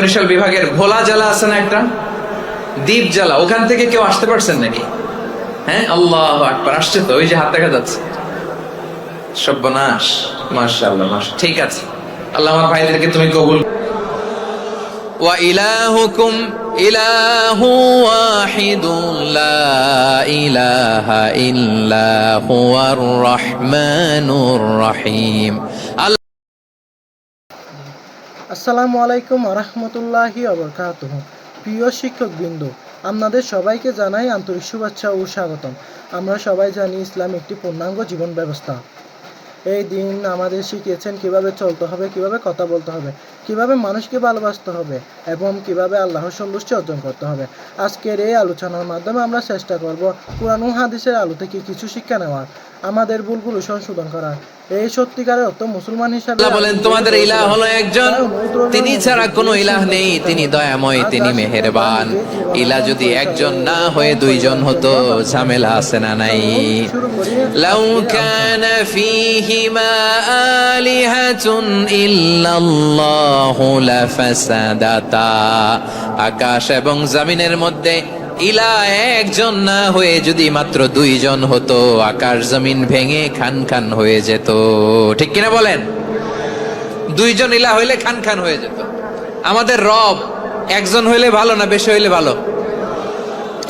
বরিশাল বিভাগের ভোলা জেলা আছে না একটা, দ্বীপ জেলা, ওখান থেকে কেউ আসতে পারছেন নাকি? হ্যাঁ, আল্লাহু আকবার, আসছে তো, ওই যে হাত দেখা যাচ্ছে। সর্বনাশ, মাশাআল্লাহ, মাশাআল্লাহ। ঠিক আছে, আল্লাহ আমার ভাইদেরকে তুমি কবুল। ওয়া ইলাহুকুম ইলাহু ওয়াহিদুন লা ইলাহা ইল্লা হুয়ার রহমানুর রহিম। আসসালামু আলাইকুম রহমতুল্লাহি ওয়া প্রিয় শিক্ষকবৃন্দ, আপনাদের সবাইকে জানাই আন্তরিক শুভেচ্ছা ও স্বাগতম। আমরা সবাই জানি ইসলাম একটি পূর্ণাঙ্গ জীবন ব্যবস্থা। এই দিন আমাদের শিখিয়েছেন কিভাবে চলতে হবে, কিভাবে কথা বলতে হবে, কিভাবে মানুষকে ভালোবাসতে হবে এবং কিভাবে আল্লাহর সন্তুষ্টি অর্জন করতে হবে। আজকের এই আলোচনার মাধ্যমে আমরা চেষ্টা করব কুরআন ও হাদিসের আলো থেকে কিছু শিক্ষা নেওয়ার, আমাদের ভুলগুলো সংশোধন করার। এই সত্যিকারের অর্থ মুসলমান হিসাবে আল্লাহ বলেন, তোমাদের ইলাহ হলো একজন, তিনি ছাড়া কোনো ইলাহ নেই, তিনি দয়াময়, তিনি মেহেরবান। ইলাহ যদি একজন না হয়ে দুইজন হতো, ঝামেলা আছে না নাই? লাউ কানা ফীহিমা আলিহাতুন ইল্লাল্লাহু লাফাসাদাতা। আকাশ এবং জমিনের মধ্যে ইলাহ একজন না হয়ে যদি মাত্র দুইজন হতো, আকাশ জমিন ভেঙে খান খান হয়ে যেত। ঠিক কিনা বলেন? দুইজন ইলাহ হইলে খান খান হয়ে যেত। আমাদের রব একজন হইলে ভালো না বেশি হইলে ভালো?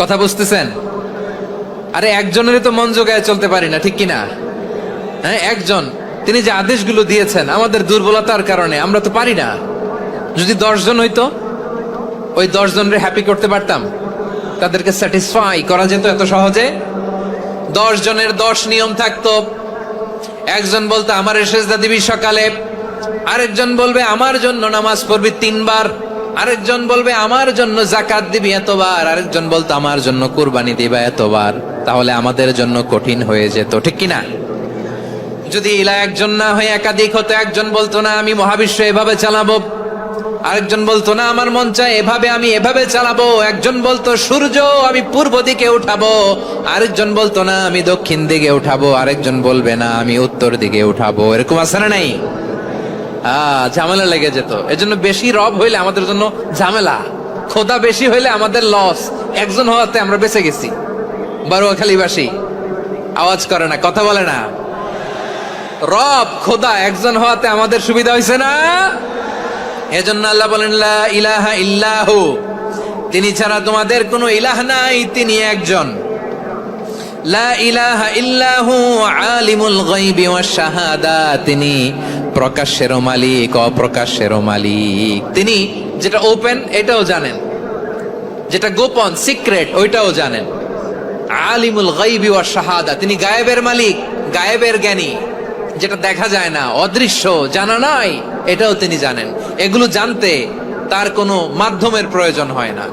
কথা বুঝতেছেন? আরে একজনেরই তো মন জোগায় চলতে পারি না, ঠিক কিনা? হ্যাঁ, একজন, তিনি যে আদেশগুলো দিয়েছেন আমাদের দুর্বলতার কারণে আমরা তো পারি না। যদি 10 জন হইতো, ওই 10 জনের হ্যাপি করতে পারতাম, তাদেরকে স্যাটিসফাই করা যেত এত সহজে? 10 জনের 10 নিয়ম থাকতো। একজন বলতো আমার সেজদা দিবি সকালে, আরেকজন বলবে আমার জন্য নামাজ পড়বি 3 বার, আরেকজন বলবে আমার জন্য যাকাত দিবি এতবার, আরেকজন বলতো আমার জন্য কুরবানি দিবা এতবার। তাহলে আমাদের জন্য কঠিন হয়ে যেত, ঠিক কিনা? যদি ইলাহ একজন না হয়ে একাধিক হতো, একজন বলতো না আমি মহাবিশ্ব এভাবে চালাবো, আরেকজন বলতো না আমার মন চায় এভাবে, আমি এভাবে চালাবো, একজন বলতো সূর্য আমি পূর্ব দিকে উঠাবো, আরেকজন বলতো না আমি দক্ষিণ দিকে উঠাবো, আরেকজন বলবে না আমি উত্তর দিকে উঠাবো। এরকম আছে না নাই? ঝামেলা লেগে যেত। এজন্য বেশি রব হইলে আমাদের জন্য ঝামেলা, খোদা বেশি হইলে আমাদের লস। একজন হওয়াতে আমরা বেঁচে গেছি। বারোয়াখালীবাসী আওয়াজ করে না, কথা বলে না। রব খোদা একজন হওয়াতে আমাদের সুবিধা হয়েছে না? এজন্য আল্লাহ বলেন লা ইলাহা ইল্লাহু, তিনি ছাড়া তোমাদের কোনো ইলাহ নাই, তিনি একজন। লা ইলাহা ইল্লাহু আলিমুল গায়বি ওয়াশ শাহাদা, তিনি প্রকাশ্যেরও মালিক অপ্রকাশ্যেরও মালিক। তিনি যেটা ওপেন এটাও জানেন, যেটা গোপন সিক্রেট ওইটাও জানেন। আলিমুল গায়বি ওয়াশ শাহাদা, তিনি গায়েবের মালিক, গায়েবের জ্ঞানী, যেটা দেখা যায় না, অদৃশ্য, জানা নাই, এটাও তিনি জানেন। এগুলো জানতে তার কোনো মাধ্যমের প্রয়োজন হয় না।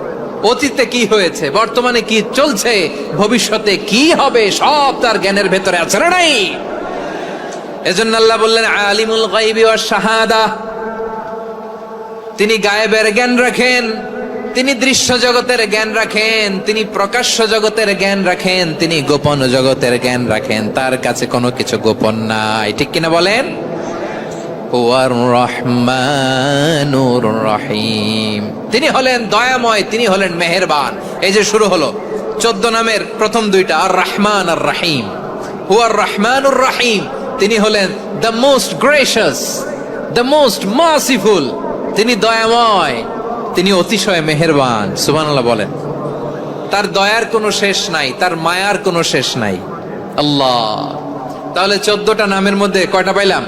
অতীতে কি হয়েছে, বর্তমানে কি চলছে, ভবিষ্যতে কি হবে, সব তার জ্ঞানের ভেতরে আছে না নাই? এজন্য আল্লাহ বললেন আলিমুল গায়বি ওয়াশ শাহাদা, তিনি গায়েবের জ্ঞান রাখেন, তিনি দৃশ্য জগতের জ্ঞান রাখেন, তিনি প্রকাশ্য জগতের জ্ঞান রাখেন, তিনি গোপন জগতের জ্ঞান রাখেন। তার কাছে কোনো কিছু গোপন নাই, ঠিক কিনা বলেন? হুয়ার রহমানুর রহিম, তিনি হলেন দয়াময়, তিনি হলেন মেহেরবান। এই যে শুরু হলো 14 নামের প্রথম দুইটা, আর রহমান আর রহিম। হুয়ার রহমানুর রহিম, তিনি হলেন the most gracious, the most merciful, তিনি দয়াময়, তিনি অতিশয় মেহেরবান। সুবহানাল্লাহ বলেন। তার দয়ার কোনো শেষ নাই, তার মায়ার কোনো শেষ নাই। আল্লাহ, তাহলে 14টা নামের মধ্যে কয়টা পাইলাম?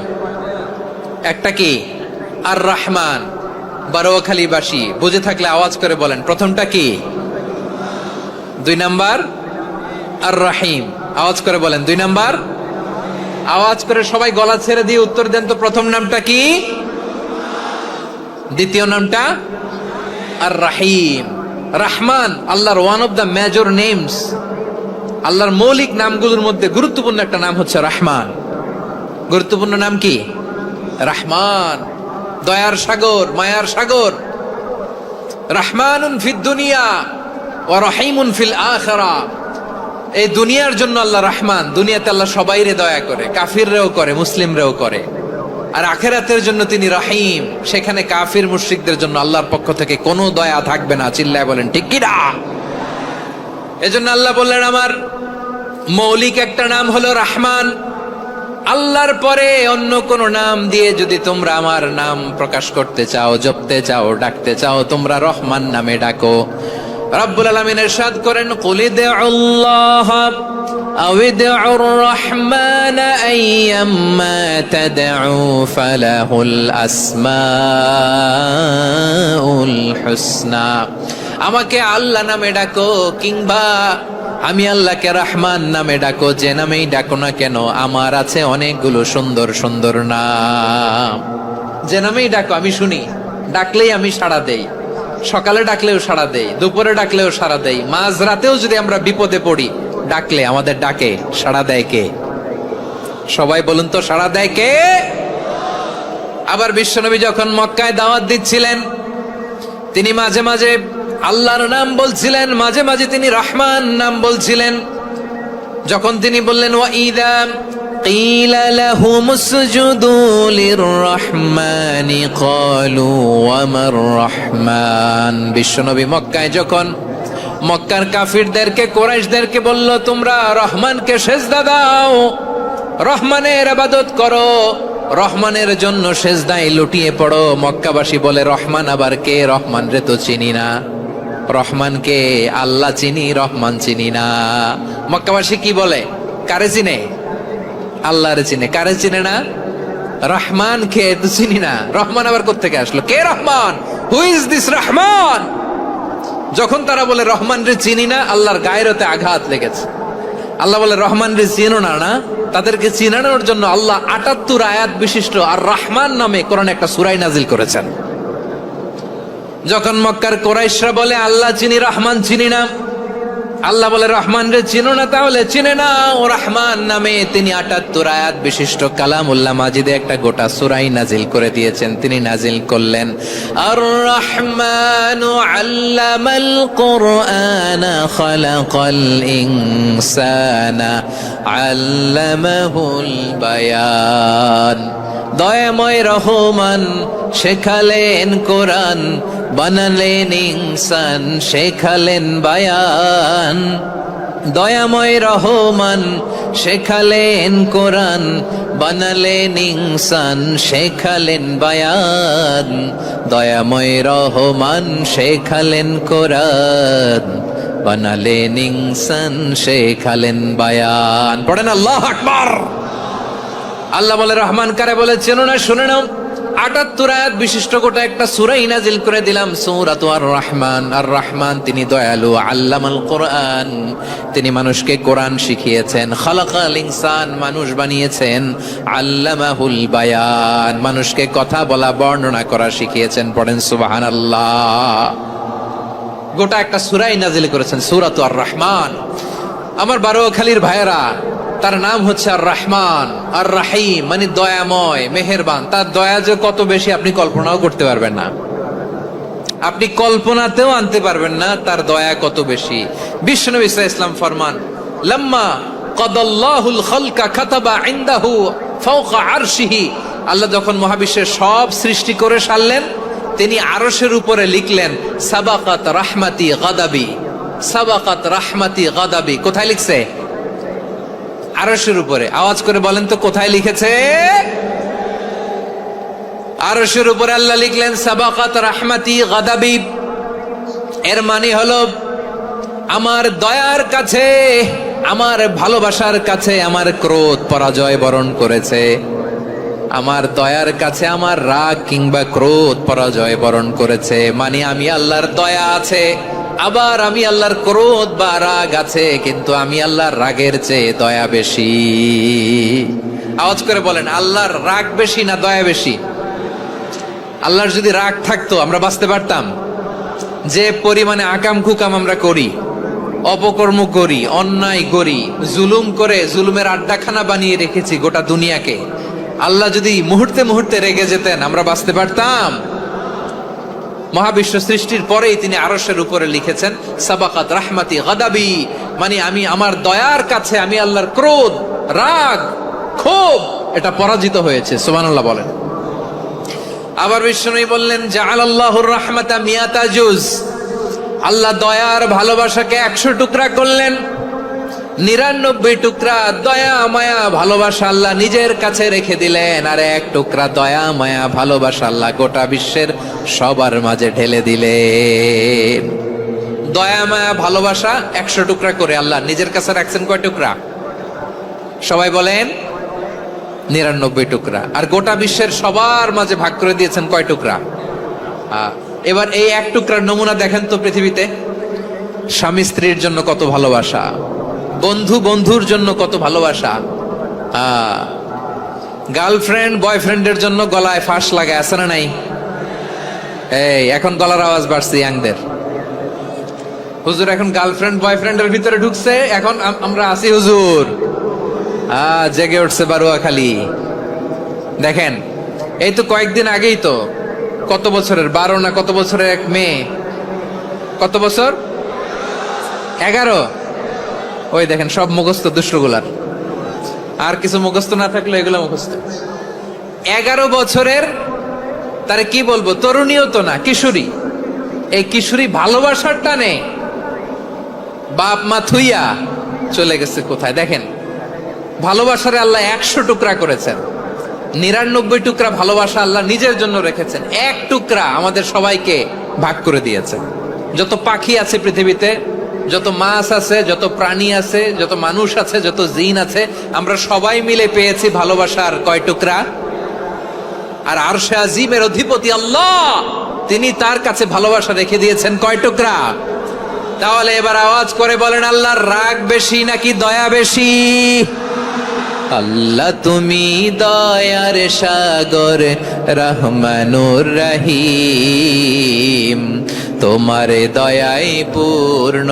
একটা কি? আর রহমান। বারোয়াখালীবাসী বুঝে থাকলে আওয়াজ করে বলেন, প্রথমটা কি? 2 নাম্বার আর রহিম। আওয়াজ করে বলেন 2 নাম্বার। আওয়াজ করে সবাই গলা ছেড়ে দিয়ে উত্তর দেন তো, প্রথম নামটা কি? দ্বিতীয় নামটা? আর রহিম। রহমান আল্লাহর one of the major names, আল্লাহর মৌলিক নামগুলোর মধ্যে গুরুত্বপূর্ণ একটা নাম হচ্ছে রহমান। গুরুত্বপূর্ণ নাম কি? রহমান, দয়ার সাগর, মায়ার সাগর। রহমানুন ফিদ দুনিয়া ওয়া রহিমুন ফিল আখিরা। এই দুনিয়ার জন্য আল্লাহ রহমান, দুনিয়াতে আল্লাহ সবাইরে দয়া করে, কাফিররেও করে, মুসলিমরেও করে। আর আখিরাতের জন্য তিনি রহিম। সেখানে কাফির মুশরিকদের জন্য আল্লাহর পক্ষ থেকে কোনো দয়া থাকবে না। চিল্লায় বলেন ঠিক কি না? এজন্য আল্লাহ বললেন আমার মৌলিক একটা নাম হলো রহমান। আল্লাহর পরে অন্য কোন নাম দিয়ে যদি তোমরা আমার নাম প্রকাশ করতে চাও, জপতে চাও, ডাকতে চাও, তোমরা রহমান নামে ডাকো। রব্বুল আলামিন ইরশাদ করেন কুলিদুল্লাহ আউইদুর রহমান আইয়াম্মা তাদউ ফালাহুল আসমাউল হুসনা। আমাকে আল্লাহ নামে ডাকো কিংবা আমি আল্লাহকে রহমান নামে ডাকো, যে নামেই ডাকো না কেন আমার আছে অনেকগুলো সুন্দর সুন্দর নাম। যে নামেই ডাকো আমি শুনি, ডাকলেই আমি সাড়া দেই। সকালে ডাকলেও সাড়া দেই, দুপুরে ডাকলেও সাড়া দেই, মাঝরাতেও যদি আমরা বিপদে পড়ি ডাকলে আমাদের ডাকে সাড়া দেয় কে? সবাই বলুন তো সাড়া দেয় কে? আবার বিশ্বনবী যখন মক্কায় দাওয়াত দিচ্ছিলেন তিনি মাঝে মাঝে আল্লাহর নাম বলছিলেন, মাঝে মাঝে তিনি রহমান নাম বলছিলেন। যখন তিনি বললেন ওয়াইদা কিলা লাহুমুসজুদু লিররহমানি ক্বালু ওয়ামার রহমান। বিশ্বনবী মক্কায় যখন মক্কার কাফিরদেরকে, কুরাইশদেরকে বলল তোমরা রহমানকে সেজদা দাও, রহমানের ইবাদত করো, রহমানের জন্য সেজদায় লুটিয়ে পড়ো, মক্কাবাসী বলে রহমান আবার কে? রহমান রে তো চিনি না। রহমানকে আল্লাহ চিনি, রহমান চিনি না। মক্কাবাসী কি বলে? কারে চিনে? আল্লাহরে চিনে। কারে চিনে না? রহমান কে তো চিনি না। রহমান আবার কোত্থেকে আসলো? কে Rahman? Who is this Rahman? যখন তারা বলে রহমান রে চিনি না, আল্লাহর গায়রতে আঘাত লেগেছে। আল্লাহ বলে রহমান রে চিনো না? না, তাদেরকে চিনানোর জন্য আল্লাহ ৭৮ আয়াত বিশিষ্ট আর রহমান নামে কোরআনে একটা সূরা নাজিল করেছেন। যখন মক্কার কুরাইশরা বলে আল্লাহ চিনি, রহমান চিনি না, আল্লাহ বলে রহমান রে চিনো না, তাহলে চিনে না ও রহমান নামে তিনি ৭৮ আয়াত বিশিষ্ট কালামুল্লাহ মাজিদে একটা গোটা সূরাই নাজিল করে দিয়েছেন। তিনি নাজিল করলেন আর রহমানু আল্লামাল কুরআনা খালাকাল ইনসানা আল্লামাহুল বায়ান। দয়াময় রহমান শেখালেন কোরআন, বানালেন ইনসান, শেখালেন বায়ান। দয়াময় রহমান শেখালেন কোরআন, বানালেন ইনসান, শেখালেন বায়ান। দয়াময় রহমান শেখালেন কোরআন, বানালেন ইনসান, শেখালেন বায়ান। পড়েন আল্লাহু আকবার। আল্লাহ বলে রহমান কারে বলে চেনো না? শুনে নাও, ৭৮ আয়াত বিশিষ্ট গোটা একটা সূরাই নাজিল করে দিলাম, সূরাতু আর রহমান। আর রহমান তিনি দয়ালু, আল্লামাল কোরআন, তিনি মানুষকে কোরআন শিখিয়েছেন। খালাকাল ইনসান, মানুষ বানিয়েছেন। আল্লামাহুল বায়ান, মানুষকে কথা বলা, বর্ণনা করা শিখিয়েছেন। পড়েন সুবহানাল্লাহ। গোটা একটা সূরাই নাজিল করেছেন, সূরাতু আর রহমান। আমার বারোয়াখালীর ভাইয়েরা, তার নাম হচ্ছে আর রহমান আর রাহিম, মানে দয়াময়, মেহেরবান। তার দয়া যে কত বেশি আপনি কল্পনাও করতে পারবেন না, আপনি কল্পনাতেও আনতে পারবেন না তার দয়া কত বেশি। বিশ্বনবী সাল্লাল্লাহু আলাইহি ওয়াসাল্লাম ফরমান লাম্মা কাদাল্লাহুল খালকা কাতাবা ইনদাহু ফাওকা আরশিহি। আল্লাহ যখন মহাবিশ্বের সব সৃষ্টি করে সারলেন, তিনি আরশের উপরে লিখলেন সাবাকাত রাহমাতি গাদাবি, সাবাকাত রাহমাতি গাদাবি। কোথায় লিখছে? আরশের উপরে। আওয়াজ করে বলেন তো কোথায় লিখেছে? আরশের উপরে আল্লাহ লিখলেন সাবাকাত রাহমাতি গাদাবি। এর মানে হলো আমার দয়ার কাছে, আমার ভালোবাসার কাছে আমার ক্রোধ পরাজয় বরণ করেছে। আমার দয়ার কাছে আমার রাগ কিংবা ক্রোধ পরাজয় বরণ করেছে। মানে আমি আল্লাহর দয়া আছে, আবার আমি আল্লাহর ক্রোধ বা রাগ আছে, কিন্তু আমি আল্লাহর রাগের চেয়ে দয়া বেশি। আওয়াজ করে বলেন আল্লাহর রাগ বেশি না দয়া বেশি? আল্লাহর যদি রাগ থাকতো আমরা বাঁচতে পারতাম? যে পরিমাণে আকাম কুকাম আমরা করি, অপকর্ম করি, অন্যায় করি, জুলুম করে জুলুমের আড্ডাখানা বানিয়ে রেখেছি গোটা দুনিয়াকে, আল্লাহ যদি মুহূর্তে মুহূর্তে রেগে যেতেন আমরা বাঁচতে পারতাম? মহাবিশ্ব সৃষ্টির পরেই তিনি আরশের উপরে লিখেছেন সাবাকাত রাহমাতি গাদাবি, মানে আমি আমার দয়ার কাছে আমি আল্লাহর ক্রোধ, রাগ, ক্ষোভ এটা পরাজিত হয়েছে। সুবহানাল্লাহ বলেন। আবার বিষ্ণু বললেন জাআলাল্লাহুর রাহমাতা মিয়াতা জুজ, আল্লাহ দয়ার ভালোবাসাকে 100 টুকরা করলেন। 99 টুকরা দয়া মায়া ভালোবাসা আল্লাহ নিজের কাছে রেখে দিলেন, আর 1 টুকরা দয়া মায়া ভালোবাসা আল্লাহ গোটা বিশ্বের সবার মাঝে ঢেলে দিলেন। দয়া মায়া ভালোবাসা 100 টুকরা করে আল্লাহ নিজের কাছে রাখছেন কয় টুকরা? সবাই বলেন 99 টুকরা। আর গোটা বিশ্বের সবার মাঝে ভাগ করে দিয়েছেন কয় টুকরা? এবার এই 1 টুকরার নমুনা দেখেন তো পৃথিবীতে। স্বামী স্ত্রীর জন্য কত ভালোবাসা, বন্ধু বন্ধুর জন্য কত ভালোবাসা, গার্লফ্রেন্ড বয়ফ্রেন্ডের জন্য গলায় ফাঁস লাগে, আছে না নাই? এই এখন গলার আওয়াজ বাড়ছে ইয়াংদের। হুজুর এখন গার্লফ্রেন্ড বয়ফ্রেন্ডের ভিতরে ঢুকছে, এখন আমরা আছি হুজুর। জেগে উঠছে বারুয়াখালী। দেখেন এই তো কয়েকদিন আগেই তো, কত বছরের 12 না কত বছরের এক মেয়ে, কত বছর? 11। ওই দেখেন সব মুখস্থ দুষ্টগুলার, আর কিছু মুখস্থ না থাকলে এগুলো মুখস্থ। 11 বছরের, তারে কি বলবো, তরুণীও তো না, কিশোরী। এই কিশোরী ভালোবাসার টানে বাপ মা থুইয়া চলে গেছে কোথায়? দেখেন ভালোবাসারে আল্লাহ 100 টুকরা করেছেন, 99 টুকরা ভালোবাসা আল্লাহ নিজের জন্য রেখেছেন, 1 টুকরা আমাদের সবাইকে ভাগ করে দিয়েছেন। যত পাখি আছে পৃথিবীতে, যত মাছ আছে, যত প্রাণী আছে, যত মানুষ আছে, যত জিন আছে, আমরা সবাই মিলে পেয়েছি ভালোবাসার কয় টুকরা? আর আরশে আজিমের অধিপতি আল্লাহ, তিনি তার কাছে ভালোবাসা রেখে দিয়েছেন কয় টুকরা? তাহলে এবার আওয়াজ করে বলেন, আল্লাহর রাগ বেশি নাকি দয়া বেশি? আল্লাহ তুমি দয়ার সাগর রহমানুর রহিম, তোমার দয়ায় পূর্ণ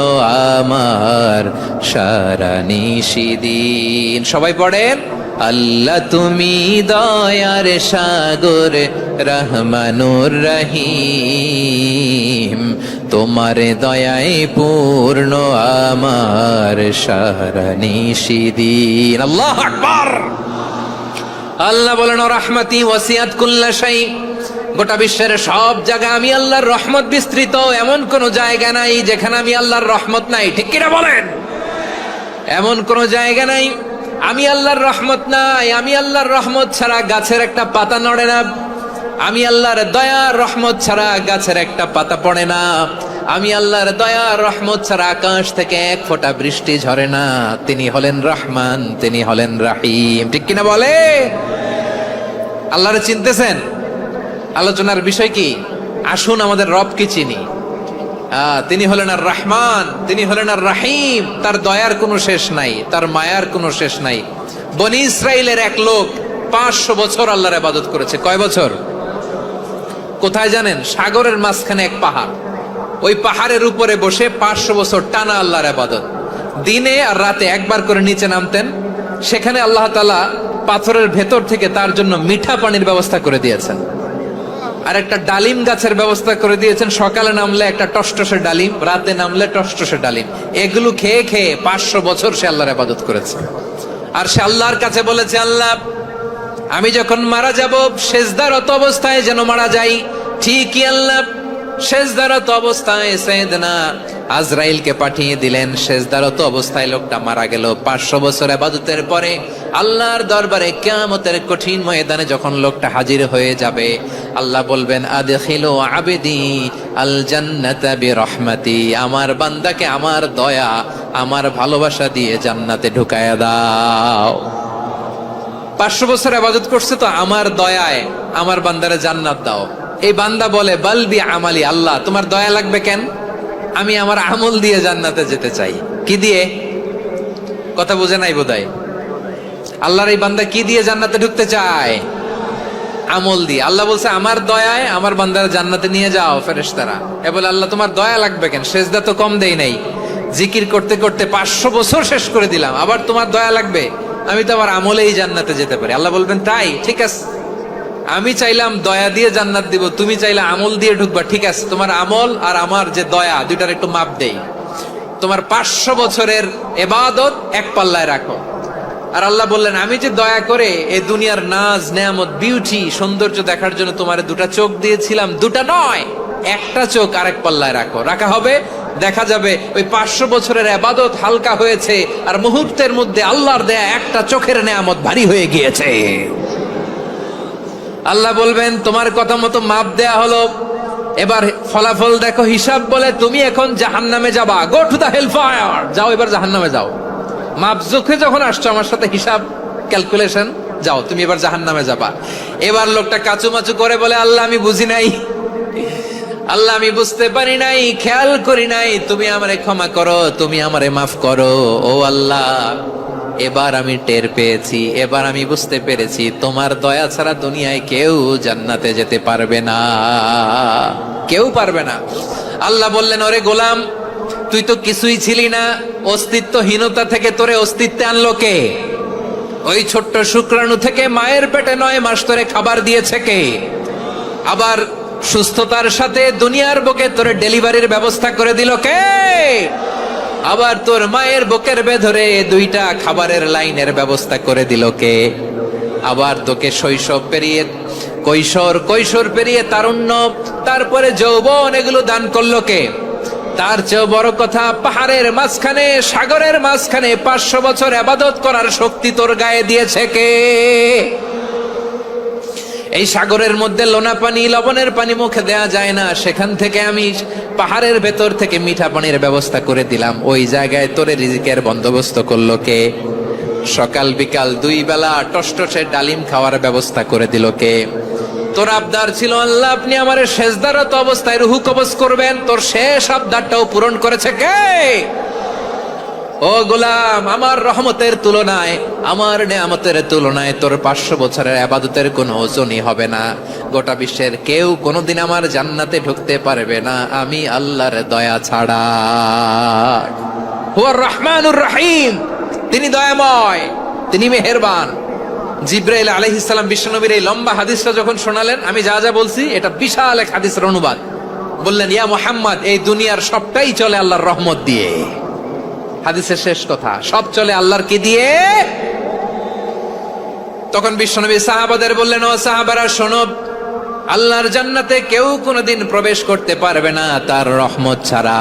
আমার সারা নিশিদিন। সবাই পড়েন, আল্লাহ তুমি দয়ার সাগর রহমানুর রহিম, তোমার দয়ায় পূর্ণ আমার সারা নিশিদিন। আল্লাহু আকবার। আল্লাহ বলেন রাহমাতি ওয়াসিআত কুল্লা শাই, গোটা বিশ্বের সব জায়গা আমি আল্লাহর রহমত বিস্তৃত, এমন কোন জায়গা নাই যেখানে আমি আল্লাহর রহমত নাই। ঠিক কিনা বলেন? এমন কোন জায়গা নাই আমি আল্লাহর রহমত নাই। আমি আল্লাহর রহমত ছাড়া গাছের একটা পাতা নড়ে না, আমি আল্লাহর দয়ার রহমত ছাড়া গাছের একটা পাতা পড়ে না, আমি আল্লাহর দয়ার রহমত ছাড়া আকাশ থেকে 1 ফোঁটা বৃষ্টি ঝরে না। তিনি হলেন রহমান, তিনি হলেন রাহিম। ঠিক কিনা বলে? আল্লাহরে চিনতেছেন? আলোচনার বিষয় কি? আসুন আমাদের রবকে চিনি। তিনি হলেন আর রহমান, তিনি হলেন আর রাহিম। তার দয়ার কোনো শেষ নাই, তার মায়ার কোনো শেষ নাই। বনি ইসরাইলের এক লোক 500 বছর আল্লাহর ইবাদত করেছে। কয় বছর? কোথায় জানেন? সাগরের মাঝখানে এক পাহাড়, ওই পাহাড়ের উপরে বসে 500 বছর টানা আল্লাহর ইবাদত। দিনে আর রাতে একবার করে নিচে নামতেন। সেখানে আল্লাহ তাআলা পাথরের ভেতর থেকে তার জন্য মিঠা পানির ব্যবস্থা করে দিয়েছেন, আর একটা ডালিম গাছের ব্যবস্থা করে দিয়েছেন। সকালে নামলে একটা টসটসে ডালিম, রাতে নামলে টসটসে ডালিম। এগুলো খেয়ে খেয়ে 500 বছর সে আল্লাহর ইবাদত করেছে। আর সে আল্লাহর কাছে বলেছে, আল্লাহ আমি যখন মারা যাব সেজদারত অবস্থায় যেন মারা যাই। ঠিকই আল্লাহ সেজদারত অবস্থায় সাইয়েদনা আজরাইলকে পাঠিয়ে দিলেন। সেজদারত অবস্থায় লোকটা মারা গেল। 500 বছর ইবাদতের পরে আল্লাহর দরবারে কিয়ামতের কঠিন ময়দানে যখন লোকটা হাজির হয়ে যাবে, আল্লাহ বলবেন, আদখিলু আবদি আল জান্নাতা বিরহমাতি, আমার বান্দাকে আমার দয়া, আমার ভালোবাসা দিয়ে জান্নাতে ঢুকায়া দাও। 500 বছর ইবাদত করছে তো আমার দয়ায় আমার বান্দারে জান্নাত দাও। এই বান্দা বলে, বালবি আমালি, আল্লাহ তোমার দয়া লাগবে কেন? আমি আমার আমল দিয়ে জান্নাতে যেতে চাই। কি দিয়ে? কথা বুঝে নাই বোধহয়। আল্লাহর এই বান্দা কি দিয়ে জান্নাতে ঢুকতে চায়? আমল দিয়ে। আল্লাহ বলছে, আমার দয়ায় আমার বান্দার জান্নাতে নিয়ে যাও ফেরেশতারা। এ বলে, আল্লাহ তোমার দয়া লাগবে কেন? সেজদা তো কম দেই নাই, জিকির করতে করতে 500 বছর শেষ করে দিলাম, আবার তোমার দয়া লাগবে? আমি তো আবার আমলেই জান্নাতে যেতে পারি। আল্লাহ বলবেন, তাই ঠিক আছে, আমি চাইলাম দয়া দিয়ে জান্নাত দিব, তুমি চাইলে আমল দিয়ে ঢুকবা। ঠিক আছে, তোমার আমল আর আমার যে দয়া, দুইটার একটু মাপ দেই। তোমার 500 বছরের ইবাদত এক পাল্লায় রাখো, আর আল্লাহ বললেন আমি যে দয়া করে এই দুনিয়ার নাজ নেয়ামত বিউটি সৌন্দর্য দেখার জন্য তোমার দুটা চোখ দিয়েছিলাম, দুটা নয় একটা চোখ আরেক পাল্লায় রাখা হবে। দেখা যাবে ওই 500 বছরের ইবাদত হালকা হয়েছে আর মুহূর্তের মধ্যে আল্লাহর দেয়া একটা চোখের নেয়ামত ভারী হয়ে গিয়েছে। আল্লাহ বলবেন তোমার কথা মতো মাপ দেয়া হলো, এবার ফলাফল দেখো, হিসাব বলে তুমি এখন জাহান্নামে যাবা, go to the hell fire, যাও এবার জাহান্নামে যাও। মাপ চোখে যখন আসছো আমার সাথে হিসাব ক্যালকুলেশন, যাও তুমি এবার জাহান্নামে যাবা। এবার লোকটা কাচুমাচু করে বলে আল্লাহ আমি বুঝি নাই, আল্লাহ আমি বুঝতে পারি নাই, খেয়াল করি নাই, তুমি আমারে ক্ষমা করো, তুমি আমারে মাফ করো। ও আল্লাহ এবার আমি টের পেয়েছি, এবার আমি বুঝতে পেরেছি তোমার দয়া ছাড়া দুনিয়ায় কেউ জান্নাতে যেতে পারবে না, কেউ পারবে না। আল্লাহ বললেন ওরে গোলাম তুই তো কিছুই ছিলি না, অস্তিত্বহীনতা থেকে তোরে অস্তিত্বে আনলো কে? ওই ছোট্ট শুক্রাণু থেকে মায়ের পেটে 9 মাস ধরে খাবার দিয়েছে কে? আবার সুস্থতার সাথে দুনিয়ার বুকে তোরে ডেলিভারির ব্যবস্থা করে দিল কে? আবার তোর মায়ের বুকের ভেতরে 2টা খাবারের লাইনের ব্যবস্থা করে দিল কে? আবার তোকে শৈশব পেরিয়ে কৈশোর পেরিয়ে তারুণ্য, তারপরে যৌবন, এগুলো দান করলো কে? তার চেয়ে বড় কথা, পাহাড়ের মাঝখানে সাগরের মাঝখানে 500 বছর ইবাদত করার শক্তি তোর গায়ে দিয়েছে কে? এই সাগরের মধ্যে লোনা পানি, লবণের পানি মুখে দেয়া যায় না, সেখান থেকে আমি পাহাড়ের ভেতর থেকে মিঠা পানির ব্যবস্থা করে দিলাম। ওই জায়গায় তোরে রিজিকের বন্দোবস্ত করলো কে? সকাল বিকাল 2 বেলা টসটসে ডালিম খাওয়ার ব্যবস্থা করে দিল কে? তোর আবদার ছিল আল্লাহ আপনি আমার সেজদারত অবস্থায় রুহু কবজ করবেন, তোর শেষ আবদারটাও পূরণ করেছে কে? ও গোলাম আমার রহমতের তুলনায়, আমার নেয়ামতের তুলনায় তোর 500 বছরের ইবাদতের কোনো ওজনই হবে না। গোটা বিশ্বের কেউ কোনোদিন আমার জান্নাতে ঢুকতে পারবে না আমি আল্লাহর দয়া ছাড়া। হুয়ার রহমানুর রহিম, তিনি দয়াময়, তিনি মেহেরবান। জিব্রাইল আলাইহিস সালাম বিশ্বনবীর এই লম্বা হাদিসটা যখন শোনালেন, আমি যা যা বলছি এটা বিশাল এক হাদিসের অনুবাদ। বললেন ইয়া মুহাম্মদ এই দুনিয়ার সবটাই চলে আল্লাহর রহমত দিয়ে। হাদিসের শেষ কথা, সব চলে আল্লাহর কি দিয়ে? তখন বিশ্বনবী সাহাবাদের বললেন ও সাহাবারা শোনো, আল্লাহর জান্নাতে কেউ কোনোদিন প্রবেশ করতে পারবে না তার রহমত ছাড়া।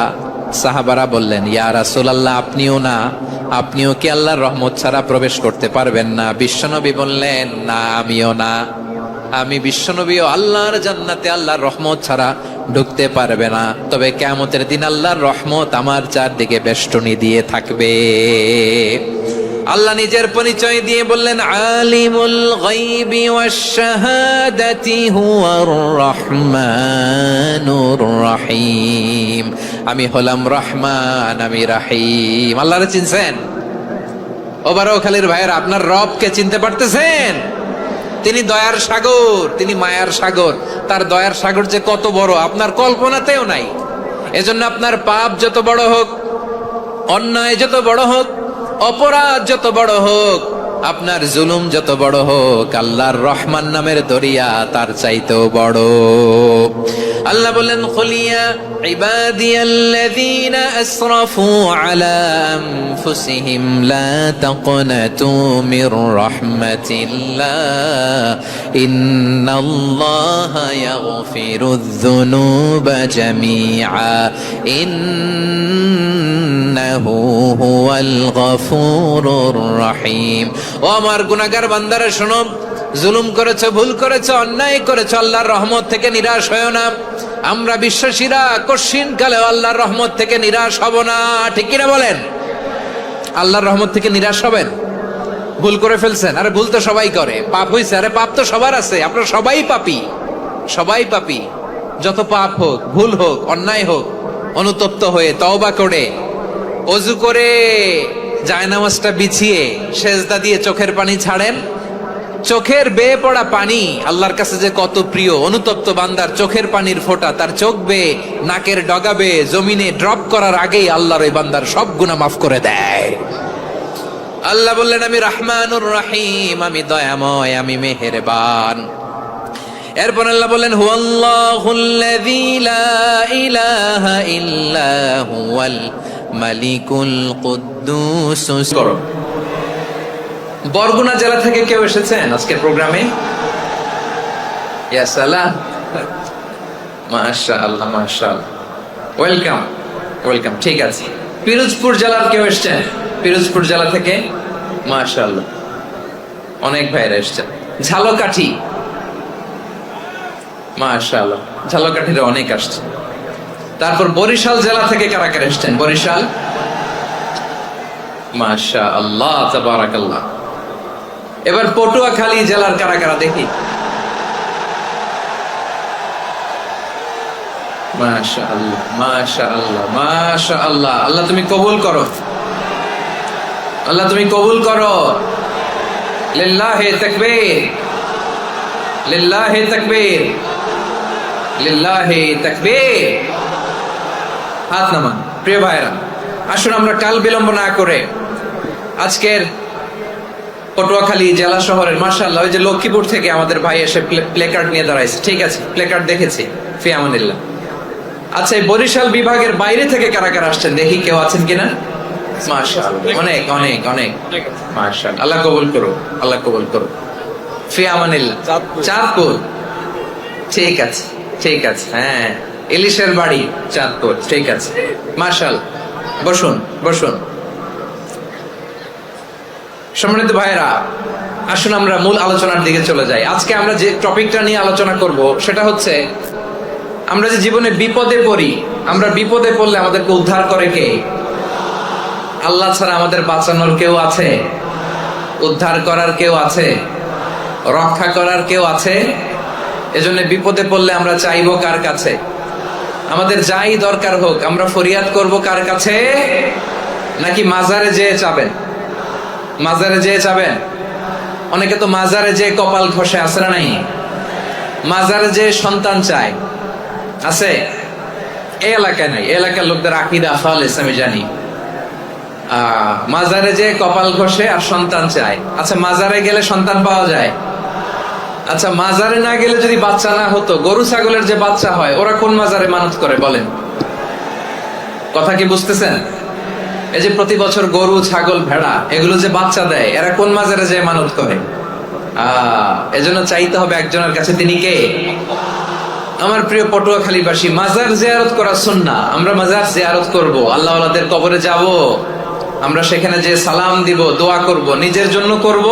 সাহাবারা বললেন ইয়া রাসূলুল্লাহ আপনিও না, আপনিও কি আল্লাহর রহমত ছাড়া প্রবেশ করতে পারবেন না? বিশ্বনবী বললেন না আমিও না, আমি বিশ্বনবীও আল্লাহর জান্নাতে আল্লাহর রহমত ছাড়া ঢুকতে পারবে না। তবে কিয়ামতের দিন আল্লাহর রহমত আমার চারদিকে বেষ্টনী দিয়ে থাকবে। আল্লাহ নিজের পরিচয় দিয়ে বললেন আলিমুল গায়বি ওয়াশ শাহাদাতি হুয়ার রহমানুর রহিম, আমি হলাম রহমান, আমি রহিম। আল্লাহরে চিনছেন? ওবারখালীর ভাইয়েরা আপনার রবকে চিনতে পারতেছেন? তিনি দয়ার সাগর, তিনি মায়ার সাগর। তার দয়ার সাগর যে কত বড় আপনার কল্পনাতেও নাই। এজন্য আপনার পাপ যত বড় হোক, অন্যায় যত বড় হোক, অপরাধ যত বড় হোক, আপনার জুলুম যত বড় হোক, আল্লাহর রহমান নামের দরিয়া তার চাইতেও বড়। আল্লাহ বললেন কুলিয়া ইবাদিয়াল্লাযীনা আসরাফু আলা আনফুসিহিম লা তাকনাতু মির রাহমাতিল্লাহ ইন্নাল্লাহা ইয়াগফিরুয যুনুবা জামিআ ইন্নাহু হুয়াল গফুরুর রহিম। ও আমার গুনাহগার বান্দারা শোনো, জুলুম করেছো, ভুল করেছো, অন্যায় করেছো, আল্লাহর রহমত থেকে নিরাশ হয়ো না। আমরা বিশ্বাসীরা কঠিন কালেও আল্লাহর রহমত থেকে নিরাশ হব না, ঠিক কিনা বলেন? আল্লাহর রহমত থেকে নিরাশ হবেন? ভুল করে ফেলছেন, আরে ভুল তো সবাই করে, পাপ হইছে, আরে পাপ তো সবার আছে, আপনারা সবাই পাপী, সবাই পাপী। যত পাপ হোক, ভুল হোক, অন্যায় হোক, অনুতপ্ত হয়ে তওবা করে ওযু করে জায়নামাজটা বিছিয়ে সেজদা দিয়ে চোখের পানি ছাড়েন। চোখের বেয়ে পড়া পানি আল্লাহর কাছে যে কত প্রিয়। অনুতপ্ত বান্দার চোখের পানির ফোঁটা তার চোখ বেয়ে, নাকের ডগা বেয়ে জমিনে ড্রপ করার আগেই আল্লাহর ওই বান্দার সব গুনাহ মাফ করে দেয়। আল্লাহ বললেন আমি রহমানুর রহিম, আমি দয়াময়, আমি মেহেরবান। এরপর আল্লাহ বললেন হুয়াল্লাহুল্লাযী লা ইলাহা ইল্লা হুয়াল মালিকুল কুদ্দুস। বরগুনা জেলা থেকে কেউ এসেছেন আজকের প্রোগ্রামে? ইয়া সালাম, মাশাআল্লাহ মাশাআল্লাহ, ওয়েলকাম ওয়েলকাম। ঠিক আছে, পিরোজপুর জেলার কেউ এসেছেন? পিরোজপুর জেলা থেকে মাশাআল্লাহ অনেক ভাইরা এসেছেন। ঝালকাঠি, মাশাআল্লাহ ঝালকাঠির অনেক আসছে। তারপর বরিশাল জেলা থেকে কারা কারা এসেছেন? বরিশাল, মাশাআল্লাহ তাবারাকাল্লাহ। এবার পটুয়াখালী জেলার কারা কারা দেখি? মাশাআল্লাহ মাশাআল্লাহ মাশাআল্লাহ। আল্লাহ তুমি কবুল করো, আল্লাহ তুমি কবুল করো। লিল্লাহি তাকবীর, লিল্লাহি তাকবীর, লিল্লাহি তাকবীর। হাত নামান। প্রিয় ভাইরা, আসুন আমরা কাল বিলম্ব না করে আজকের পটুয়াখালী জেলা শহরের মাশাআল্লাহ, ওই যে লক্ষ্মীপুর থেকে আমাদের ভাই এসে প্লেকার্ড নিয়ে দাঁড়াইছে। ঠিক আছে, প্লেকার্ড দেখেছি, ফি আমানিল্লাহ। আচ্ছা, এই বরিশাল বিভাগের বাইরে থেকে কারা কারা আসছেন দেখি, কেউ আছেন কিনা? মাশাআল্লাহ অনেক অনেক অনেক, মাশাআল্লাহ। আল্লাহ কবুল করো, আল্লাহ কবুল করো। ফি আমানিল্লাহ। চাঁদপুর, ঠিক আছে ঠিক আছে, হ্যাঁ ইলিশের বাড়ি চাঁদপুর, ঠিক আছে মাশাআল্লাহ। বসুন বসুন। সম্মানিত ভাইরা, আসুন আমরা মূল আলোচনার দিকে চলে যাই। আজকে আমরা যে টপিকটা নিয়ে আলোচনা করব সেটা হচ্ছে, আমরা যে জীবনে বিপদে পড়ি, আমরা বিপদে পড়লে আমাদেরকে উদ্ধার করে কে? আল্লাহ ছাড়া আমাদের বাঁচানোর কেউ আছে? উদ্ধার করার কেউ আছে? রক্ষা করার কেউ আছে? এজন্য বিপদে পড়লে আমরা চাইবো কার কাছে? আমাদের যাই দরকার হোক আমরা ফরিয়াদ করব কার কাছে? নাকি মাজারে যেয়ে চাবেন? মাজারে যেয়ে চাবেন? অনেকে তো মাজারে যেয়ে কপাল ঘষে, আছে না নাই? মাজারে যেয়ে সন্তান চায়, আছে? এই এলাকায় নাই, এই এলাকার লোকদের আকীদা খালেস আমি জানি। মাজারে যেয়ে কপাল ঘষে আর সন্তান চায়। আচ্ছা, মাজারে গেলে সন্তান পাওয়া যায়? আচ্ছা, মাজারে না গেলে যদি বাচ্চা না হতো, গরু ছাগলের যে বাচ্চা হয় ওরা কোন মাজারে মানত করে বলেন? কথা কি বুঝতেছেন? এই যে প্রতি বছর গরু ছাগল ভেড়া এগুলো যে বাচ্চা দেয়, এরা কোন মাজারে যে মানত করে? এজন্য চাইতে হবে একজনের কাছে, তিনি কে? আমার প্রিয় পটুয়াখালীবাসী, মাজার জিয়ারত করা সুন্নাহ। আমরা মাজার জিয়ারত করব, আল্লাহ ওয়ালাদের কবরে যাব, আমরা সেখানে যে সালাম দিব, দোয়া করব, নিজের জন্য করব,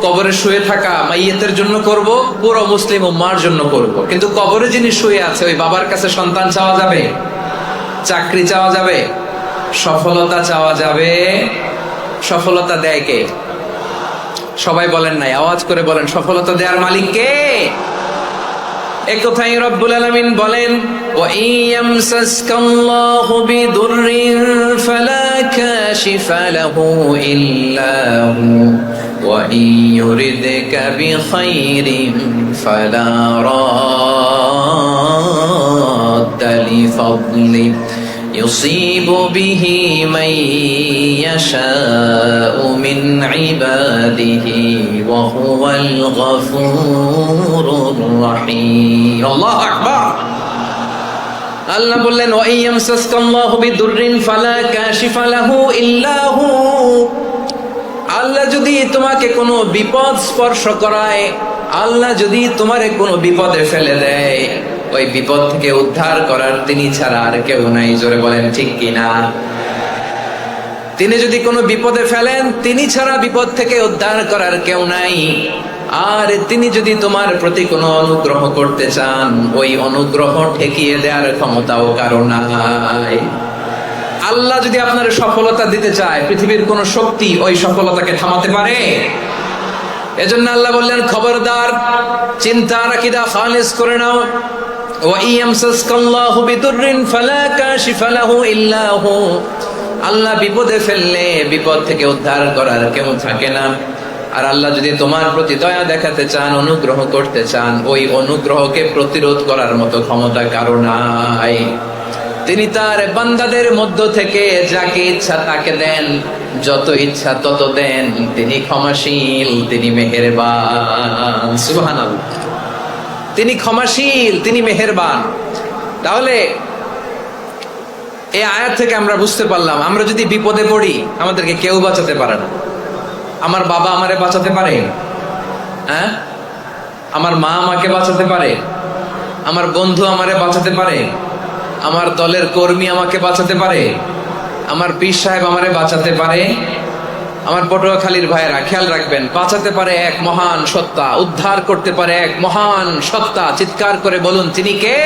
কবরে শুয়ে থাকা মাইয়েতের জন্য করব, পুরো মুসলিম উম্মার জন্য করব। কিন্তু কবরে যিনি শুয়ে আছে ওই বাবার কাছে সন্তান চাওয়া যাবে? চাকরি চাওয়া যাবে? সফলতা চাওয়া যাবে? সফলতা দেয় কে? সবাই বলেন নাই, আওয়াজ করে বলেন, সফলতা দেওয়ার মালিক কে? এক কথাই রব্বুল আলামিন বলেন, ওয়া ইয়ামসাসকাল্লাহু বিদুররিন ফালা কাশিফা লাহু ইল্লা হু ওয়া ইয়ুরিদকা বিখাইরিন ফালা রাদ্দা লিফাদলি يصيب به من يشاء من عباده وهو الغفور الرحيم الله أكبر আল্লাহ বললেন, ওয়া ইয়ামসাসকাল্লাহু বিদুররিন ফালা কাশিফা লাহু ইল্লা হু। আল্লাহ যদি তোমাকে কোনো বিপদ স্পর্শ করায়, আল্লাহ যদি তোমারে কোনো বিপদে ফেলে দেয়, ওই বিপদ থেকে উদ্ধার করার তিনি ছাড়া আর কেউ নাই। জোরে বলেন ঠিক কিনা? তিনি যদি কোনো বিপদে ফেলেন, তিনি ছাড়া বিপদ থেকে উদ্ধার করার কেউ নাই। আর তিনি যদি তোমার প্রতি কোনো অনুগ্রহ করতে চান, ওই অনুগ্রহ ঠেকিয়ে দেওয়ার ক্ষমতাও কারো নাই। আল্লাহ যদি আপনার সফলতা দিতে চায়, পৃথিবীর কোন শক্তি ওই সফলতাকে থামাতে পারে? এজন্য আল্লাহ বললেন, খবরদার, চিন্তার আকীদা খালিস করে নাও। ওয়া ইয়ামসাসকাল্লাহু বিদুররিন ফালা কাশিফা লাহু ইল্লা হু। আল্লাহ বিপদে ফেললে বিপদ থেকে উদ্ধার করার কেউ থাকে না। আর আল্লাহ যদি তোমার প্রতি দয়া দেখাতে চান, অনুগ্রহ করতে চান, ওই অনুগ্রহকে প্রতিরোধ করার মতো ক্ষমতা কারো নাই। তিনি তার বান্দাদের মধ্য থেকে যাকে ইচ্ছা তাকে দেন, যত ইচ্ছা তত দেন। তিনি ক্ষমাশীল, তিনি মেহেরবান। সুবহানাল্লাহ। তিনি ক্ষমাশীল, তিনি মেহেরবান। তাহলে এই আয়াত থেকে আমরা বুঝতে পারলাম, আমরা যদি বিপদে পড়ি আমাদেরকে কেউ বাঁচাতে পারে না। আমার বাবা আমারে বাঁচাতে পারে? হ্যাঁ, আমার মা আমাকে বাঁচাতে পারে? আমার বন্ধু আমারে বাঁচাতে পারে? আমার দলের কর্মী আমাকে বাঁচাতে পারে? আমার পীর সাহেব আমারে বাঁচাতে পারে? আমার পটুয়াখালীর ভাইয়েরা খেয়াল রাখবেন, বাঁচাতে পারে এক মহান সত্তা, উদ্ধার করতে পারে এক মহান সত্তা। চিৎকার করে বলুন, তিনি কে?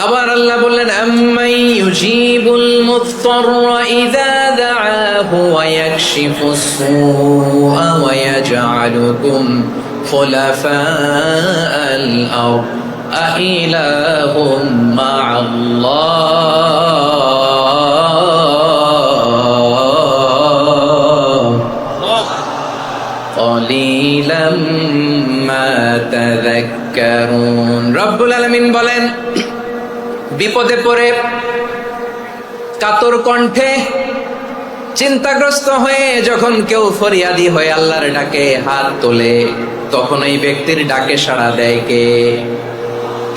আবার আল্লাহ বললেন, আম্মাই ইউজিবুল মুত্তাররা ইযা দাআহু ওয়া ইয়াকশিফুস সুআ ওয়া ইয়াজআলুকুম খুলাফাআল আরদ আইলাহুম মা'আল্লাহ ক্বালিলাম মা তাযাক্কারুন। রব্বুল আলামিন বলেন, বিপদে পড়ে কাতর কণ্ঠে চিন্তাগ্রস্ত হয়ে যখন কেউ ফরিয়াদি হয়ে আল্লাহর ডাকে হাত তোলে, তখন এই ব্যক্তির ডাকে সাড়া দেয় কে?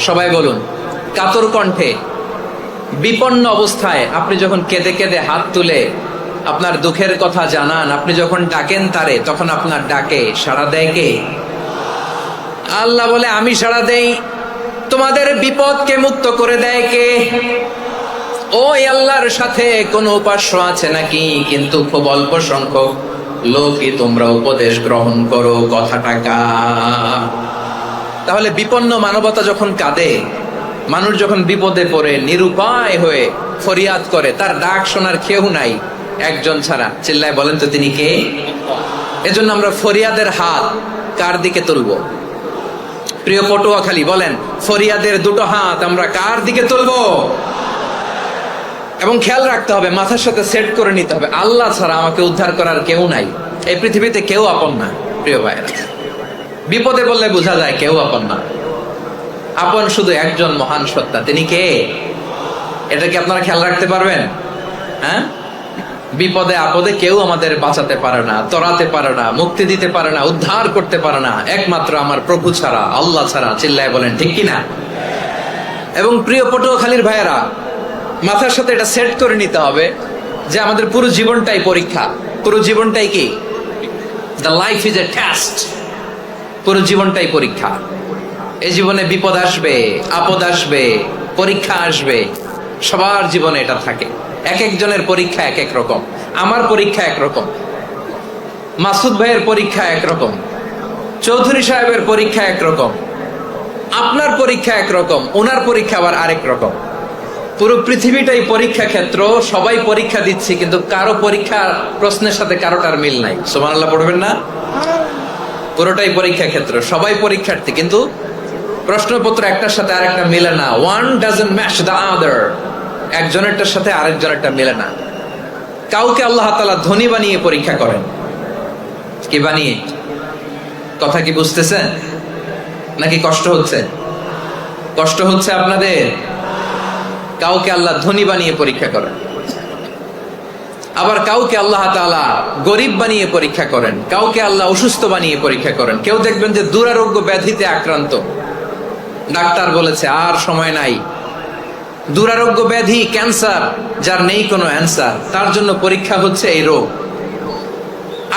সবাই বলুন। কাতর কণ্ঠে বিপন্ন অবস্থায় আপনি যখন কেঁদে কেঁদে হাত তুলে আপনার দুঃখের কথা জানান, আপনি যখন ডাকেন তারে, তখন আপনার ডাকে সাড়া দেয় কে? আল্লাহ বলে, আমি সাড়া দেই। তোমাদের বিপদকে মুক্ত করে দেয় কে? ওই আল্লাহর সাথে কোন উপাস্য আছে নাকি? কিন্তু খুব অল্প সংখ্যক লোকই তোমরা উপদেশ গ্রহণ করো। কথাটা কার? তাহলে বিপন্ন মানবতা যখন কাঁদে, মানুষ যখন বিপদে পড়ে নিরুপায় হয়ে ফরিয়াদ করে, তার ডাক শোনার কেউ নাই একজন ছাড়া। চিল্লায় বলেন তো, তিনি কে? এজন্য আমরা ফরিয়াদের হাত কার দিকে তুলবো? প্রিয় পটুয়াখালী, বলেন, ফরিয়াদের দুটো হাত আমরা কার দিকে তুলবো? এবং খেয়াল রাখতে হবে, মাথার সাথে সেট করে নিতে হবে, আল্লাহ ছাড়া আমাকে উদ্ধার করার কেউ নাই। এই পৃথিবীতে কেউ আপন না। প্রিয় ভাইরা, বিপদে বললে বোঝা যায় কেউ আপন না। আপন শুধু একজন মহান সত্তা, তিনি কে? এটা কি আপনারা খেয়াল রাখতে পারবেন? হ্যাঁ, বিপদে আপদে কেউ আমাদের বাঁচাতে পারে না, তরাতে পারে না, মুক্তি দিতে পারে না, উদ্ধার করতে পারে না, একমাত্র আমার প্রভু ছাড়া, আল্লাহ ছাড়া। চিল্লায় বলেন ঠিক কিনা? এবং প্রিয় পটুয়াখালীর ভাইয়েরা, মাথার সাথে এটা সেট করে নিতে হবে যে আমাদের পুরো জীবনটাই পরীক্ষা। পুরো জীবনটাই কি? The life is a test. পুরো জীবনটাই পরীক্ষা। এই জীবনে বিপদ আসবে, আপদ আসবে, পরীক্ষা আসবে, সবার জীবনে এটা থাকে। এক একজনের পরীক্ষা এক এক রকম। আমার পরীক্ষা একরকম, মাসুদ ভাইয়ের পরীক্ষা একরকম, চৌধুরী সাহেবের পরীক্ষা একরকম, আপনার পরীক্ষা একরকম, ওনার পরীক্ষা আবার আরেক রকম। পুরো পৃথিবীটাই পরীক্ষা ক্ষেত্র, সবাই পরীক্ষা দিচ্ছি, কিন্তু কারো পরীক্ষার প্রশ্নের সাথে কারোটার মিল নাই। সুবহানাল্লাহ পড়বেন না? পুরোটাই পরীক্ষা ক্ষেত্র, সবাই পরীক্ষার্থী, কিন্তু প্রশ্নপত্র একটার সাথে আরেকটা মিলে না। One doesn't match the other. একজনেরটার সাথে আরেকজনেরটা মিলে না। কাউকে আল্লাহ তাআলা ধনী বানিয়ে পরীক্ষা করেন। কি বানিয়ে? কথা কি বুঝতেছেন নাকি কষ্ট হচ্ছে? কষ্ট হচ্ছে আপনাদের? কাউকে আল্লাহ ধনী বানিয়ে পরীক্ষা করেন, আবার কাউকে আল্লাহ তাআলা গরিব বানিয়ে পরীক্ষা করেন, কাউকে আল্লাহ অসুস্থ বানিয়ে পরীক্ষা করেন। কেউ দেখবেন যে দুরারোগ্য ব্যাধিতে আক্রান্ত, ডাক্তার বলেছে আর সময় নাই, দুরারোগ্য ব্যাধি, ক্যান্সার, যার নেই কোনো অ্যান্সার, তার জন্য পরীক্ষা হচ্ছে এই রোগ।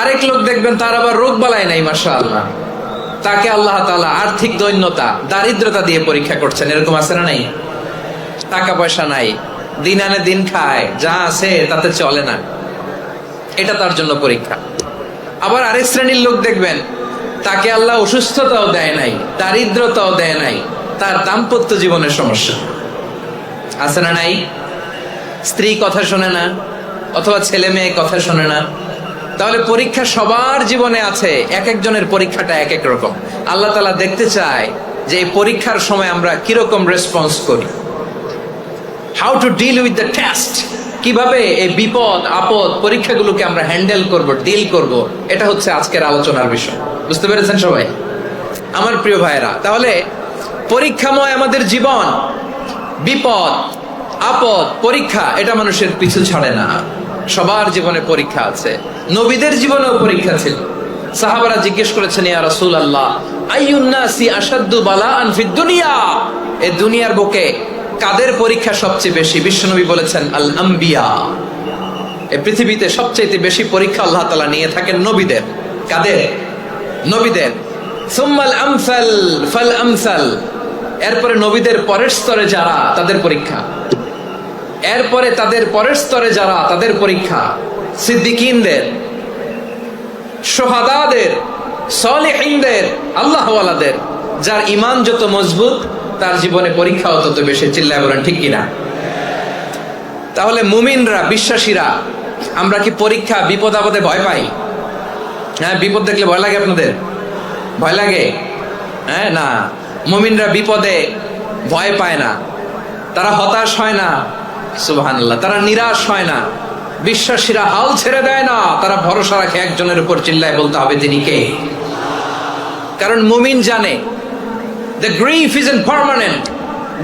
আরেক লোক দেখবেন তার আবার রোগ বালাই নাই, মাশাআল্লাহ, তাকে আল্লাহ তাআলা আর্থিক দৈন্যতা, দারিদ্রতা দিয়ে পরীক্ষা করছেন। এরকম আছে না নাই? টাকা পয়সা নাই, দিন আনে দিন খায়, যা আছে তাতে চলে না, এটা তার জন্য পরীক্ষা। আবার আরেক শ্রেণীর লোক দেখবেন তাকে আল্লাহ অসুস্থতাও দেয় নাই, দারিদ্রতাও দেয় নাই, তার দাম্পত্য জীবনের সমস্যা আছে না নাই? স্ত্রী কথা শোনে না, অথবা ছেলে মেয়ে কথা শোনে না। তাহলে পরীক্ষা সবার জীবনে আছে, এক একজনের পরীক্ষাটা এক এক রকম। আল্লাহ তাআলা দেখতে চায় যে এই পরীক্ষার সময় আমরা কিরকম রেসপন্স করি। How to deal with the test, কিভাবে এই বিপদ আপদ পরীক্ষাগুলোকে আমরা হ্যান্ডেল করব, ডিল করব, এটা হচ্ছে আজকের আলোচনার বিষয়। বুঝতে পেরেছেন সবাই আমার প্রিয় ভাইয়েরা? তাহলে পরীক্ষাময় আমাদের জীবন, বিপদ আপদ পরীক্ষা, এটা মানুষের পিছু ছাড়ে না। সবার জীবনে পরীক্ষা আছে, নবীদের জীবনেও পরীক্ষা ছিল। সাহাবারা জিজ্ঞেস করেছেন, ইয়া রাসূলুল্লাহ, আইয়ুন নাসি আশাদ্দু বালাআন ফিদ দুনিয়া, এই দুনিয়ার বুকে কাদের পরীক্ষা সবচেয়ে বেশি? বিশ্বনবী বলেছেন, আল আম্বিয়া, এই পৃথিবীতে সবচেয়ে বেশি পরীক্ষা আল্লাহ তাআলা নিয়ে থাকেন নবীদের। কাদের? নবীদের। সুম্মাল আমসাল ফাল আমসাল, এরপরে নবীদের পরের স্তরে যারা তাদের পরীক্ষা, এরপরে তাদের পরের স্তরে যারা তাদের পরীক্ষা, সিদ্দিকিনদের, শুহাদাদের, সালেহিনদের, আল্লাহওয়ালাদের। যার ঈমান যত মজবুত তার জীবনে পরীক্ষাও তত বেশি। চিল্লায় বলেন ঠিক কিনা? তাহলে মুমিনরা, বিশ্বাসীরা, আমরা কি পরীক্ষা বিপদ আপদে ভয় পাই? হ্যাঁ, বিপদ দেখলে ভয় লাগে আপনাদের? ভয় লাগে? হ্যাঁ, না, মুমিনরা বিপদে ভয় পায় না, তারা হতাশ হয় না, সুবহানাল্লাহ, তারা নিরাশ হয় না। বিশ্বাসীরা হাল ছেড়ে দেয় না, তারা ভরসা রাখে একজনের উপর। চিল্লায় বলতে হবে তিনি কে? কারণ মুমিন জানে the grief isn't permanent,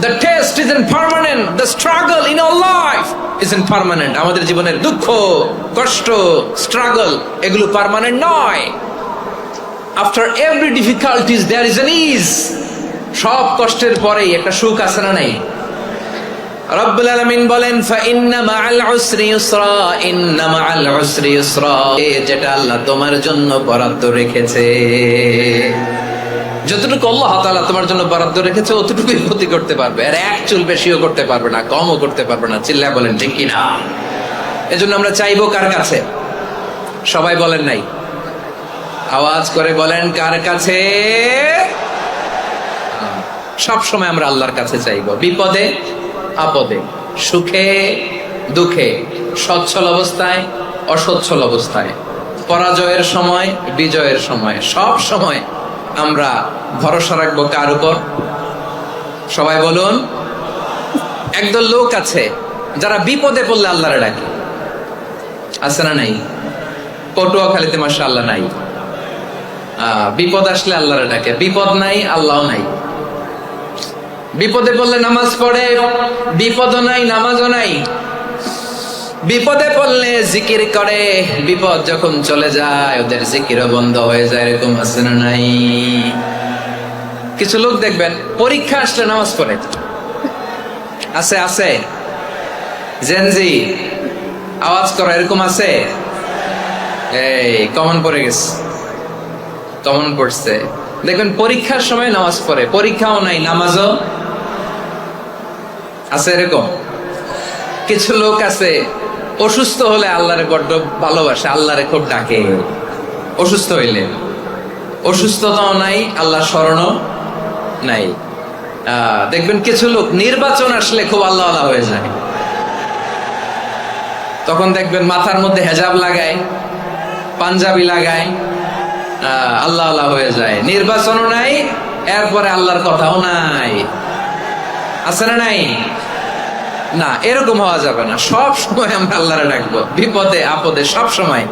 the test isn't permanent, the struggle in our life isn't permanent. আমাদের জীবনের দুঃখ, কষ্ট, স্ট্রাগল এগুলো পার্মানেন্ট নয়। After every difficulties there is an ease. সব কষ্টের পরেই একটা সুখ আছে না নাই? রব্বুল আলামিন বলেন ফাইন্না মাআল উসরি ইউসরা, ইন্না মাআল উসরি ইউসরা, যেটা আল্লাহ তোমার জন্য বরাদ্দ রেখেছে, যতটুকু আল্লাহ তাআলা তোমার জন্য বরাদ্দ রেখেছে অতটুকুই ক্ষতি করতে পারবে, আর এক চুল বেশিও করতে পারবে না, কমও করতে পারবে না। চিল্লায় বলেন ঠিক কিনা? এজন্য আমরা চাইবো কার কাছে? সবাই বলেন নাই, আওয়াজ করে বলেন কার কাছে? সব সময় আমরা আল্লাহর কাছে চাইবো, বিপদে আপদে, সুখে দুঃখে, সচ্ছল অবস্থায় অসচ্ছল অবস্থায়, পরাজয়ের সময় বিজয়ের সময়, সব সময় আমরা ভরসা রাখবো কার উপর? সবাই বলুন। একদল লোক আছে যারা বিপদে পড়লে আল্লাহরে ডাকে, আছে না নাই? পটুয়াখালীতে মাশাআল্লাহ নাই, বিপদ আসলে আল্লাহরে ডাকে, বিপদ নাই আল্লাহও নাই। বিপদে পড়লে নামাজ পড়ে, বিপদও নাই নামাজও নাই। বিপদে পড়লে জিকির করে, বিপদ যখন চলে যায় ওদের জিকিরও বন্ধ হয়ে যায়। এরকম আছে না নাই? কিছু লোক দেখবেন পরীক্ষা আসলে নামাজ পড়ে, আছে আছে। জেনজি আওয়াজ করো, এরকম আছে? এই কমন পড়ে গেছে, কমন পড়ছে। দেখবেন পরীক্ষার সময় নামাজ পড়ে, পরীক্ষাও নাই নামাজও আছে। এরকম কিছু লোক আছে অসুস্থ হলে আল্লাহরে বড্ড ভালোবাসে, আল্লাহরে খুব ডাকে। অসুস্থ হইলে অসুস্থতাও নাই, আল্লাহ স্মরণও নাই। দেখবেন কিছু লোক নির্বাচন আসলে খুব আল্লাহ আল্লাহ হয়ে যায়, তখন দেখবেন মাথার মধ্যে হেজাব লাগায়, পাঞ্জাবি লাগায়, আল্লাহ আল্লাহ হয়ে যায়। নির্বাচনও নাই, এরপরে আল্লাহর কথাও নাই। আছে না নাই? না, এরকম হওয়া যাবে না। সব সময় আমরা আল্লাহরে ডাকবো, বিপদে আপদে সব সময়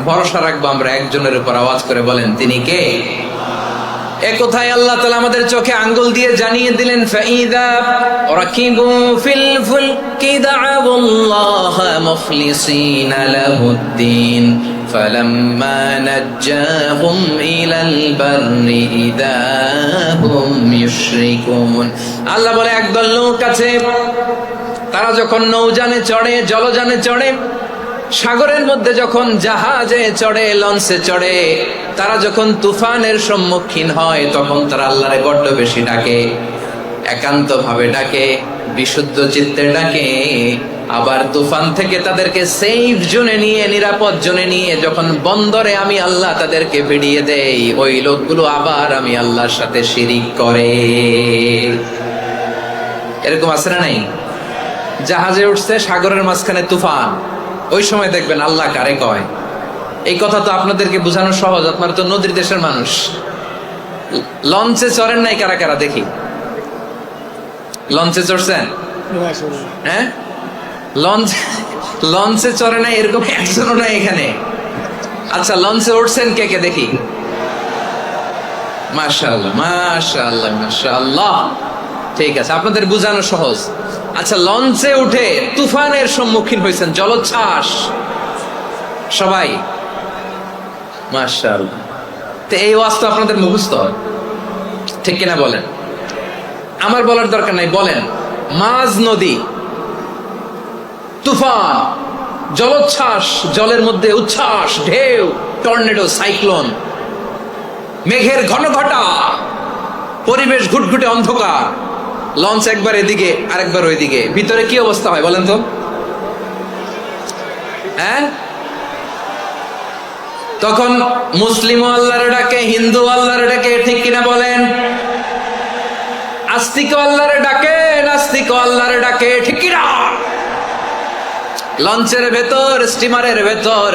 ভরসা রাখবো আমরা একজনের উপর। আওয়াজ করে বলেন তিনি কে? এ কথায় আল্লাহ তাআলা আমাদের চোখে আঙ্গুল দিয়ে জানিয়ে দিলেন ফাইদা রাকিবু ফিল ফুলকি দা'আবুল্লাহ মুখলিসিনা লাহুদ্দিন ফালাম্মা নাজ্জাহুম ইলাল বাররি ইযা হুম ইউশরিকুন। আল্লাহ বলে একদল লোক আছে, তারা যখন নৌযানে চড়ে, জলযানে চড়ে, সাগরের মধ্যে যখন জাহাজে চড়ে, লঞ্চে চড়ে, তারা যখন তুফানের সম্মুখীন হয় তখন তারা আল্লাহরে বড্ড বেশি ডাকে, একান্ত ভাবে ডাকে, বিশুদ্ধ চিত্তে ডাকে। আবার তুফান থেকে তাদেরকে সেফ জোনে নিয়ে, নিরাপদ জোনে নিয়ে যখন বন্দরে আমি আল্লাহ তাদেরকে ভিড়িয়ে দেই, ওই লোকগুলো আবার আমি আল্লাহর সাথে শিরিক করে। এরকম আছে না নাই? জাহাজে উঠছে, সাগরের মাঝখানে তুফান, ওই সময় দেখবেন আল্লাহ কারে কয়। এই কথা তো আপনাদেরকে বোঝানো সহজ, আপনারা তো নদীর দেশের মানুষ। লঞ্চে চড়েন নাই কারা কারা? দেখি, লঞ্চে চড়ছেন? হ্যাঁ, লঞ্চে চড়ে নাই এরকম একজনও নাই এখানে। আচ্ছা, লঞ্চে উঠছেন কে কে? দেখি। মাশাআল্লাহ মাশাআল্লাহ মাশাআল্লাহ, ঠিক আছে, আপনাদের বোঝানো সহজ। আচ্ছা, লঞ্চে উঠে তুফানের সম্মুখীন হয়েছেন, জলোচ্ছ্বাস সবাই, মাশাআল্লাহ। তো এই ওয়াজ তো আপনাদের মুখস্থ, ঠিক কিনা বলেন? আমার বলার দরকার নাই, বলেন। মাঝ নদী, তুফান, জলোচ্ছ্বাস, জলের মধ্যে উচ্ছ্বাস, ঢেউ, টর্নেডো, সাইক্লোন, মেঘের ঘনঘটা, পরিবেশ ঘুটঘুটে অন্ধকার, লঞ্চ একবার এদিকে আরেকবার ওইদিকে, ভিতরে কি অবস্থা হয় বলেন তো? হ্যাঁ, তখন মুসলিম আল্লাহর ডাকে, হিন্দু আল্লাহর ডাকে, ঠিক কিনা বলেন? আস্তিক আল্লাহর ডাকে, নাস্তিক আল্লাহর ডাকে, ঠিক কিনা? লঞ্চের ভেতর, স্টিমারের ভেতর